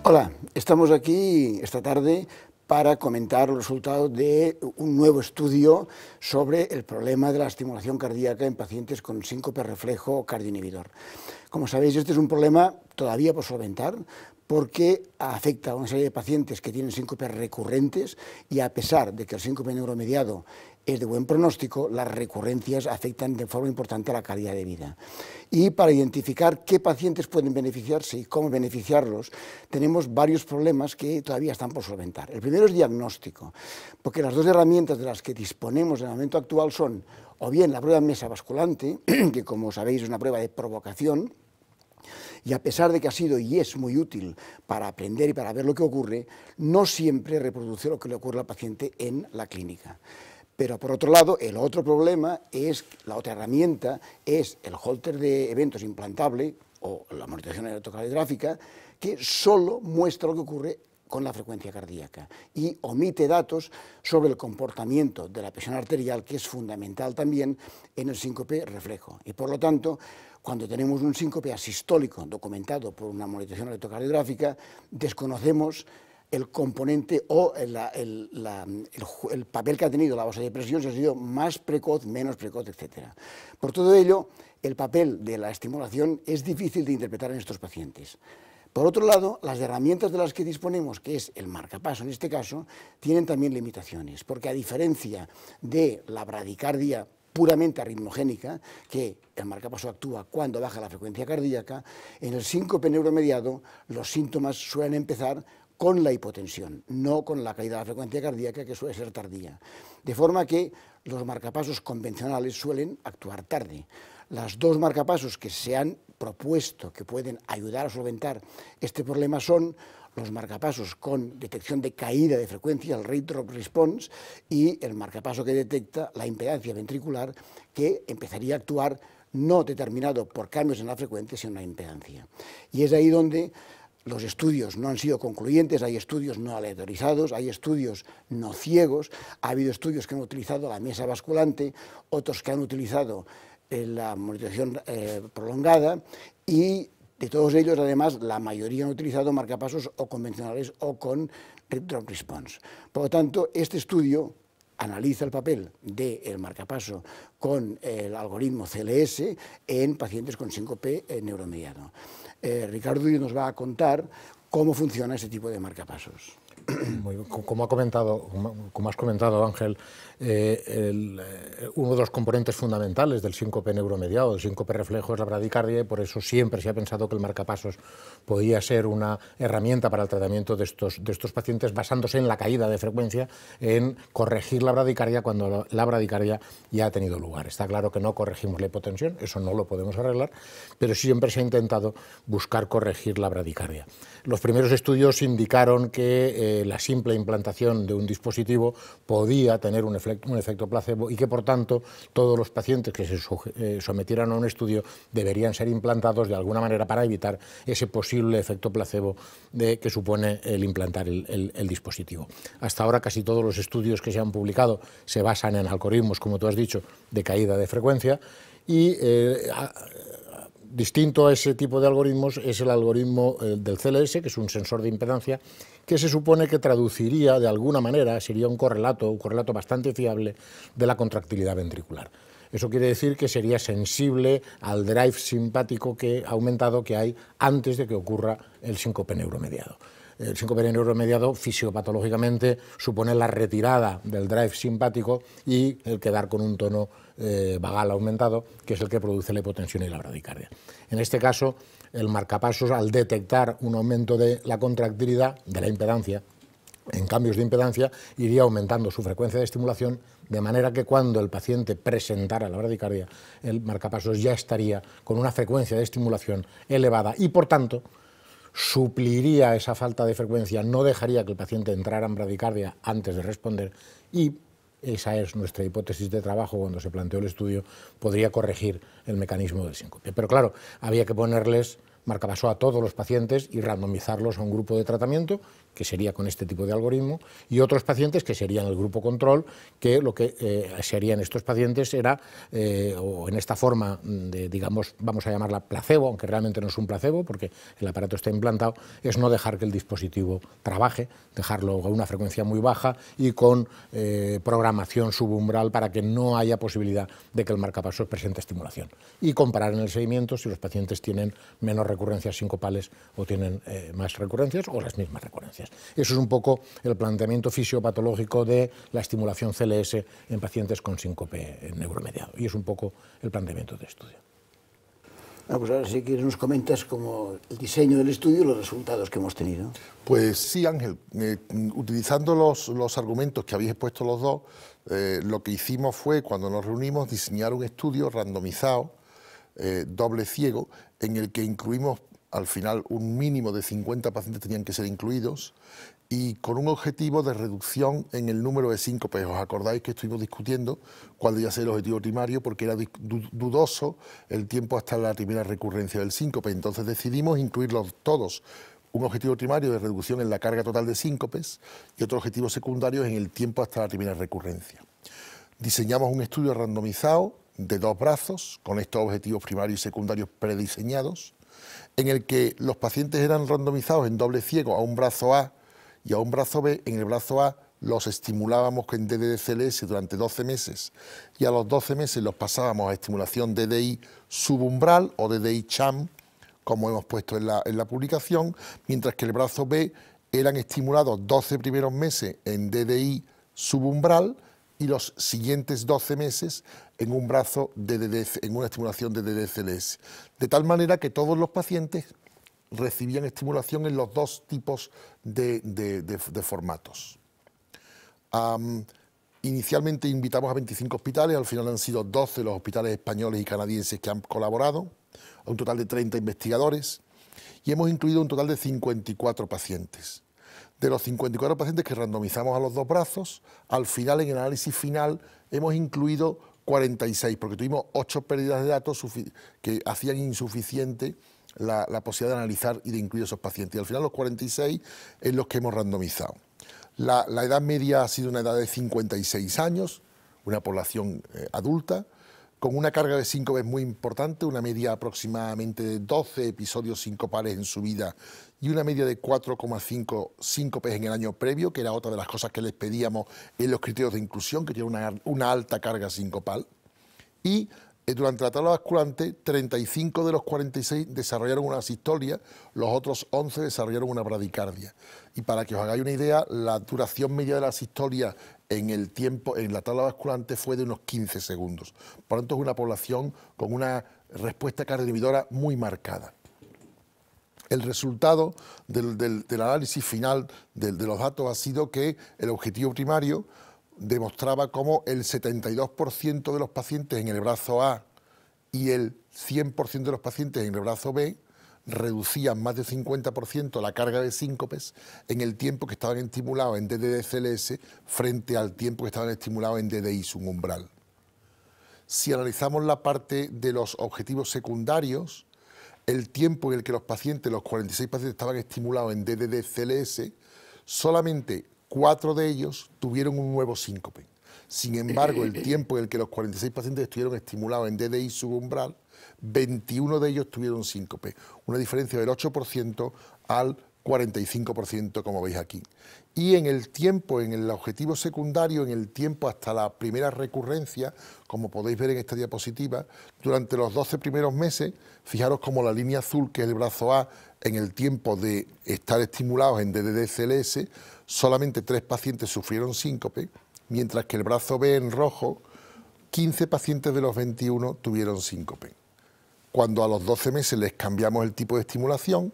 Hola, estamos aquí esta tarde para comentar los resultados de un nuevo estudio sobre el problema de la estimulación cardíaca en pacientes con síncope reflejo cardioinhibidor. Como sabéis, este es un problema todavía por solventar porque afecta a una serie de pacientes que tienen síncopes recurrentes y a pesar de que el síncope neuromediado es de buen pronóstico, las recurrencias afectan de forma importante a la calidad de vida. Y para identificar qué pacientes pueden beneficiarse y cómo beneficiarlos, tenemos varios problemas que todavía están por solventar. El primero es diagnóstico, porque las dos herramientas de las que disponemos en el momento actual son o bien la prueba mesa basculante, que como sabéis es una prueba de provocación, y a pesar de que ha sido y es muy útil para aprender y para ver lo que ocurre, no siempre reproduce lo que le ocurre al paciente en la clínica. Pero por otro lado, el otro problema es, la otra herramienta es el Holter de eventos implantable o la monitorización electrocardiográfica, que solo muestra lo que ocurre con la frecuencia cardíaca y omite datos sobre el comportamiento de la presión arterial, que es fundamental también en el síncope reflejo. Y por lo tanto, cuando tenemos un síncope asistólico documentado por una monitorización electrocardiográfica, desconocemos el componente o el papel que ha tenido la vasodepresión, si ha sido más precoz, menos precoz, etc. Por todo ello, el papel de la estimulación es difícil de interpretar en estos pacientes. Por otro lado, las herramientas de las que disponemos, que es el marcapaso en este caso, tienen también limitaciones, porque a diferencia de la bradicardia puramente arritmogénica, que el marcapaso actúa cuando baja la frecuencia cardíaca, en el síncope neuromediado los síntomas suelen empezar con la hipotensión, no con la caída de la frecuencia cardíaca, que suele ser tardía. De forma que los marcapasos convencionales suelen actuar tarde. Las dos marcapasos que se han propuesto que pueden ayudar a solventar este problema son los marcapasos con detección de caída de frecuencia, el rate drop response, y el marcapaso que detecta la impedancia ventricular, que empezaría a actuar no determinado por cambios en la frecuencia, sino en la impedancia. Y es ahí donde los estudios no han sido concluyentes, hay estudios no aleatorizados, hay estudios no ciegos, ha habido estudios que han utilizado la mesa basculante, otros que han utilizado la monitorización prolongada, y de todos ellos, además, la mayoría han utilizado marcapasos o convencionales o con rate drop response. Por lo tanto, este estudio analiza el papel del marcapaso con el algoritmo CLS en pacientes con síncope neuromediado. Ricardo nos va a contar cómo funciona ese tipo de marcapasos. Como has comentado, Ángel, uno de los componentes fundamentales del síncope neuromediado, del síncope reflejo, es la bradicardia, y por eso siempre se ha pensado que el marcapasos podía ser una herramienta para el tratamiento de estos pacientes, basándose en la caída de frecuencia, en corregir la bradicardia cuando la bradicardia ya ha tenido lugar. Está claro que no corregimos la hipotensión, eso no lo podemos arreglar, pero siempre se ha intentado buscar corregir la bradicardia. Los primeros estudios indicaron que la simple implantación de un dispositivo podía tener un efecto placebo y que, por tanto, todos los pacientes que se sometieran a un estudio deberían ser implantados de alguna manera para evitar ese posible efecto placebo que supone el implantar el dispositivo. Hasta ahora casi todos los estudios que se han publicado se basan en algoritmos, como tú has dicho, de caída de frecuencia, y distinto a ese tipo de algoritmos es el algoritmo del CLS, que es un sensor de impedancia, que se supone que traduciría de alguna manera, sería un correlato bastante fiable de la contractilidad ventricular. Eso quiere decir que sería sensible al drive simpático aumentado que hay antes de que ocurra el síncope neuromediado. El síncope neuromediado fisiopatológicamente supone la retirada del drive simpático y el quedar con un tono vagal aumentado, que es el que produce la hipotensión y la bradicardia. En este caso, el marcapasos, al detectar un aumento de la contractilidad, de la impedancia, en cambios de impedancia, iría aumentando su frecuencia de estimulación, de manera que cuando el paciente presentara la bradicardia, el marcapasos ya estaría con una frecuencia de estimulación elevada y, por tanto, supliría esa falta de frecuencia, no dejaría que el paciente entrara en bradicardia antes de responder, y esa es nuestra hipótesis de trabajo cuando se planteó el estudio, podría corregir el mecanismo del síncope. Pero claro, había que ponerles marcapaso a todos los pacientes y randomizarlos a un grupo de tratamiento que sería con este tipo de algoritmo, y otros pacientes que serían el grupo control, que lo que se haría en estos pacientes era, o en esta forma de, digamos, vamos a llamarla placebo, aunque realmente no es un placebo porque el aparato está implantado, es no dejar que el dispositivo trabaje, dejarlo a una frecuencia muy baja y con programación subumbral para que no haya posibilidad de que el marcapasos presente estimulación, y comparar en el seguimiento si los pacientes tienen menos recurrencias sincopales o tienen más recurrencias o las mismas recurrencias. Eso es un poco el planteamiento fisiopatológico de la estimulación CLS en pacientes con síncope neuromediado, y es un poco el planteamiento del estudio. Pues ahora sí que nos comentas como el diseño del estudio y los resultados que hemos tenido. Pues sí, Ángel, utilizando los argumentos que habéis expuesto los dos, lo que hicimos fue, cuando nos reunimos, diseñar un estudio randomizado, doble ciego, en el que incluimos al final un mínimo de 50 pacientes tenían que ser incluidos, y con un objetivo de reducción en el número de síncopes. ¿Os acordáis que estuvimos discutiendo cuál debía ser el objetivo primario? Porque era dudoso el tiempo hasta la primera recurrencia del síncope. Entonces decidimos incluirlos todos. Un objetivo primario de reducción en la carga total de síncopes y otro objetivo secundario en el tiempo hasta la primera recurrencia. Diseñamos un estudio randomizado de 2 brazos, con estos objetivos primarios y secundarios prediseñados, en el que los pacientes eran randomizados en doble ciego a un brazo A y a un brazo B. En el brazo A los estimulábamos en DDD-CLS durante 12 meses y a los 12 meses los pasábamos a estimulación DDI subumbral o DDI-CHAM, como hemos puesto en la publicación, mientras que el brazo B eran estimulados 12 primeros meses en DDI subumbral y los siguientes 12 meses en un brazo en una estimulación de DDD-CLS. De tal manera que todos los pacientes recibían estimulación en los dos tipos de formatos. Inicialmente invitamos a 25 hospitales, al final han sido 12 los hospitales españoles y canadienses que han colaborado, a un total de 30 investigadores, y hemos incluido un total de 54 pacientes. De los 54 pacientes que randomizamos a los 2 brazos, al final, en el análisis final, hemos incluido 46, porque tuvimos 8 pérdidas de datos que hacían insuficiente la posibilidad de analizar y de incluir esos pacientes. Y al final los 46 es los que hemos randomizado. La edad media ha sido una edad de 56 años, una población adulta, con una carga de síncopes muy importante, una media aproximadamente de 12 episodios sincopales en su vida y una media de 4,5 síncopes en el año previo, que era otra de las cosas que les pedíamos en los criterios de inclusión, que tiene una alta carga sincopal. Y durante la tabla basculante, 35 de los 46 desarrollaron una asistolia, los otros 11 desarrollaron una bradicardia. Y para que os hagáis una idea, la duración media de la asistolia en el tiempo, en la tabla basculante, fue de unos 15 segundos. Por lo tanto, es una población con una respuesta cardioinhibidora muy marcada. El resultado del análisis final de los datos ha sido que el objetivo primario demostraba cómo el 72% de los pacientes en el brazo A y el 100% de los pacientes en el brazo B reducían más del 50% la carga de síncopes en el tiempo que estaban estimulados en DDD-CLS frente al tiempo que estaban estimulados en DDI subumbral. Si analizamos la parte de los objetivos secundarios, el tiempo en el que los 46 pacientes estaban estimulados en DDD-CLS, solamente 4 de ellos tuvieron un nuevo síncope. Sin embargo, el tiempo en el que los 46 pacientes estuvieron estimulados en DDI subumbral, 21 de ellos tuvieron síncope, una diferencia del 8% al 45%, como veis aquí. Y en el tiempo, en el objetivo secundario, en el tiempo hasta la primera recurrencia, como podéis ver en esta diapositiva, durante los 12 primeros meses, fijaros como la línea azul, que es el brazo A, en el tiempo de estar estimulados en DDD-CLS, solamente 3 pacientes sufrieron síncope, mientras que el brazo B en rojo, 15 pacientes de los 21 tuvieron síncope. Cuando a los 12 meses les cambiamos el tipo de estimulación,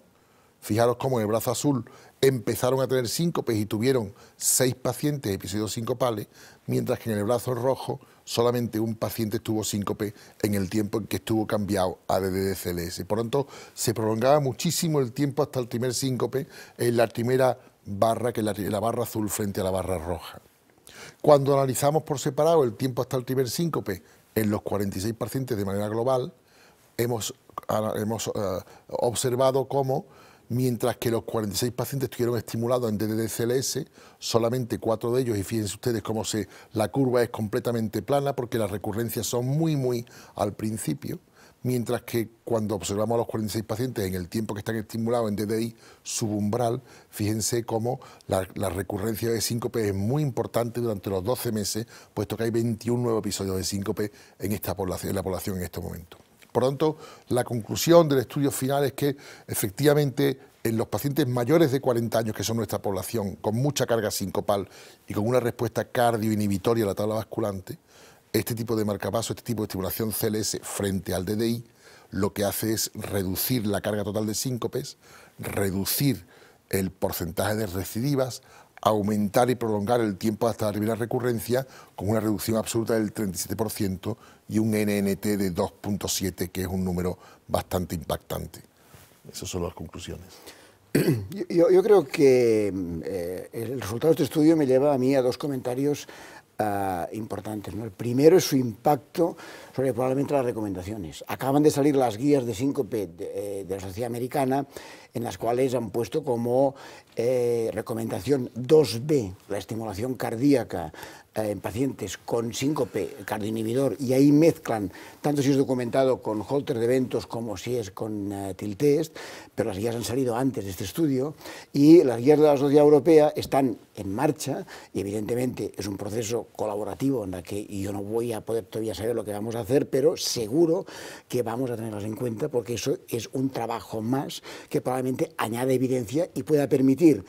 fijaros cómo en el brazo azul empezaron a tener síncopes y tuvieron 6 pacientes episodios sincopales, mientras que en el brazo rojo solamente un paciente tuvo síncope en el tiempo en que estuvo cambiado a DDD-CLS. Por lo tanto, se prolongaba muchísimo el tiempo hasta el primer síncope en la primera barra, que es la barra azul frente a la barra roja. Cuando analizamos por separado el tiempo hasta el primer síncope en los 46 pacientes de manera global, hemos observado cómo mientras que los 46 pacientes estuvieron estimulados en DDD-CLS, solamente 4 de ellos, y fíjense ustedes cómo la curva es completamente plana porque las recurrencias son muy al principio, mientras que cuando observamos a los 46 pacientes en el tiempo que están estimulados en DDI subumbral, fíjense cómo la recurrencia de síncope es muy importante durante los 12 meses, puesto que hay 21 nuevos episodios de síncope en la población en este momento. Por lo tanto, la conclusión del estudio final es que efectivamente en los pacientes mayores de 40 años, que son nuestra población, con mucha carga sincopal y con una respuesta cardioinhibitoria a la tabla basculante, este tipo de marcapaso, este tipo de estimulación CLS frente al DDI, lo que hace es reducir la carga total de síncopes, reducir el porcentaje de recidivas, aumentar y prolongar el tiempo hasta la primera recurrencia con una reducción absoluta del 37% y un NNT de 2.7, que es un número bastante impactante. Esas son las conclusiones. Yo creo que el resultado de este estudio me lleva a mí a dos comentarios importantes, ¿no? El primero es su impacto sobre probablemente las recomendaciones. Acaban de salir las guías de síncope de la Sociedad Americana, en las cuales han puesto como recomendación 2B la estimulación cardíaca en pacientes con síncope cardioinhibidor, y ahí mezclan tanto si es documentado con Holter de Ventos como si es con TIL-TEST, pero las guías han salido antes de este estudio y las guías de la Sociedad Europea están en marcha y evidentemente es un proceso colaborativo en la que yo no voy a poder todavía saber lo que vamos a hacer, pero seguro que vamos a tenerlas en cuenta porque eso es un trabajo más que probablemente añade evidencia y pueda permitir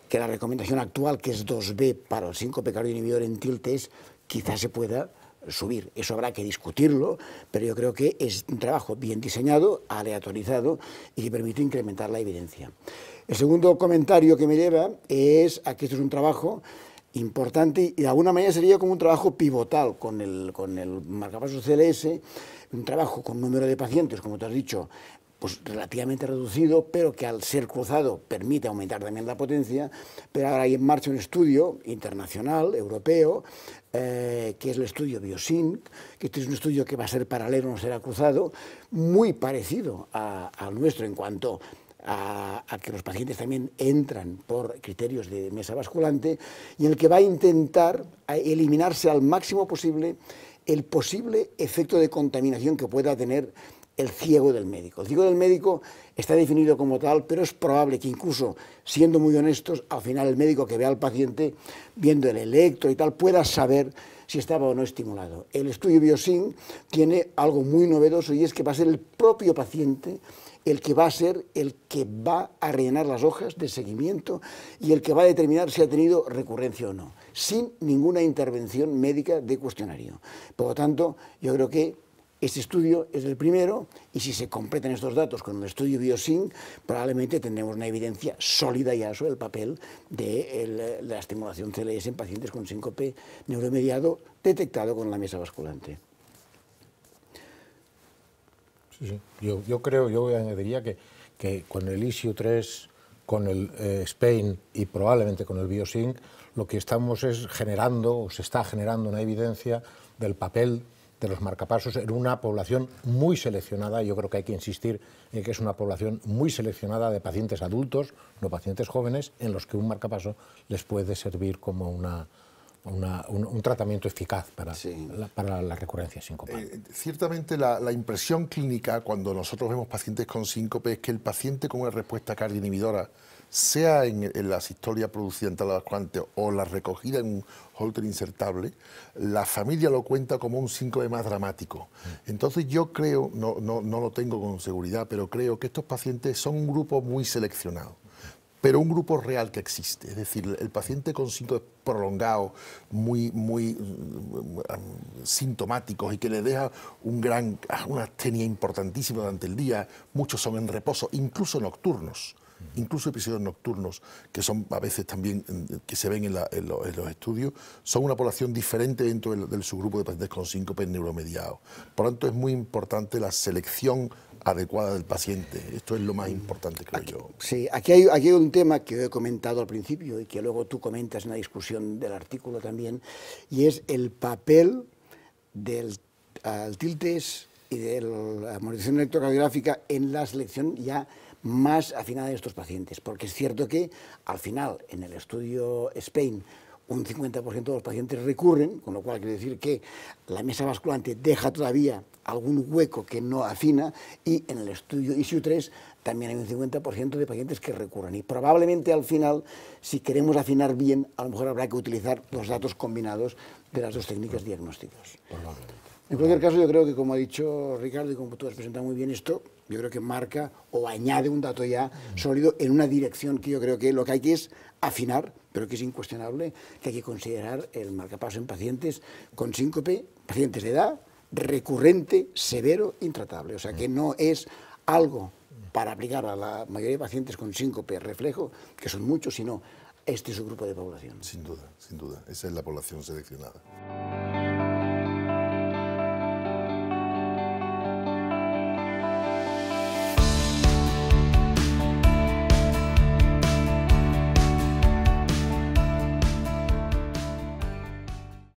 que la recomendación actual, que es 2B para el síncope cardioinhibidor en TIL-TEST, quizás se pueda subir. Eso habrá que discutirlo, pero yo creo que es un trabajo bien diseñado, aleatorizado y que permite incrementar la evidencia. El segundo comentario que me lleva es a que esto es un trabajo importante y de alguna manera sería como un trabajo pivotal con el marcapasos CLS, un trabajo con número de pacientes, como te has dicho, pues relativamente reducido, pero que al ser cruzado permite aumentar también la potencia. Pero ahora hay en marcha un estudio internacional, europeo, que es el estudio BioSync, que este es un estudio que va a ser paralelo, no será cruzado, muy parecido al nuestro en cuanto a que los pacientes también entran por criterios de mesa basculante, y en el que va a intentar eliminarse al máximo posible el posible efecto de contaminación que pueda tener el ciego del médico. El ciego del médico está definido como tal, pero es probable que incluso, siendo muy honestos, al final el médico que vea al paciente, viendo el electro y tal, pueda saber si estaba o no estimulado. El estudio BioSync tiene algo muy novedoso y es que va a ser el propio paciente el que va a ser el que va a rellenar las hojas de seguimiento y el que va a determinar si ha tenido recurrencia o no, sin ninguna intervención médica de cuestionario. Por lo tanto, yo creo que este estudio es el primero y si se completan estos datos con el estudio BioSync, probablemente tendremos una evidencia sólida ya sobre el papel de la estimulación CLS en pacientes con síncope neuromediado detectado con la mesa basculante. Sí. Yo creo, yo añadiría que con el ISIU-3, con el SPAIN y probablemente con el BioSync, lo que estamos es generando, o se está generando una evidencia del papel de los marcapasos en una población muy seleccionada. Yo creo que hay que insistir en que es una población muy seleccionada de pacientes adultos, no pacientes jóvenes, en los que un marcapaso les puede servir como un tratamiento eficaz para la recurrencia sincopal. Ciertamente la impresión clínica cuando nosotros vemos pacientes con síncope es que el paciente con una respuesta cardioinhibidora, sea en la asistolia producida en tabla basculante o la recogida en un Holter insertable, la familia lo cuenta como un síncope más dramático. Entonces yo creo, no lo tengo con seguridad, pero creo que estos pacientes son un grupo muy seleccionado, pero un grupo real que existe. Es decir, el paciente con síntomas prolongados, muy sintomáticos y que le deja una astenia importantísima durante el día, muchos son en reposo, incluso nocturnos. Incluso episodios nocturnos, que son a veces también que se ven en los estudios, son una población diferente dentro del subgrupo de pacientes con síncope neuromediados. Por lo tanto, es muy importante la selección adecuada del paciente. Esto es lo más importante, creo yo. Sí, aquí hay un tema que he comentado al principio y que luego tú comentas en la discusión del artículo también, y es el papel del TIL-TEST y de la monitorización electrocardiográfica en la selección ya más afinada de estos pacientes, porque es cierto que al final en el estudio Spain un 50% de los pacientes recurren, con lo cual quiere decir que la mesa basculante deja todavía algún hueco que no afina, y en el estudio ISU3 también hay un 50% de pacientes que recurren. Y probablemente al final, si queremos afinar bien, a lo mejor habrá que utilizar los datos combinados de las dos técnicas diagnósticas. En cualquier caso, yo creo que, como ha dicho Ricardo y como tú has presentado muy bien esto, yo creo que marca o añade un dato ya sólido en una dirección que yo creo que lo que hay que es afinar, pero que es incuestionable, que hay que considerar el marcapasos en pacientes con síncope, pacientes de edad, recurrente, severo, intratable. O sea, que no es algo para aplicar a la mayoría de pacientes con síncope reflejo, que son muchos, sino este es su grupo de población. Sin duda, esa es la población seleccionada.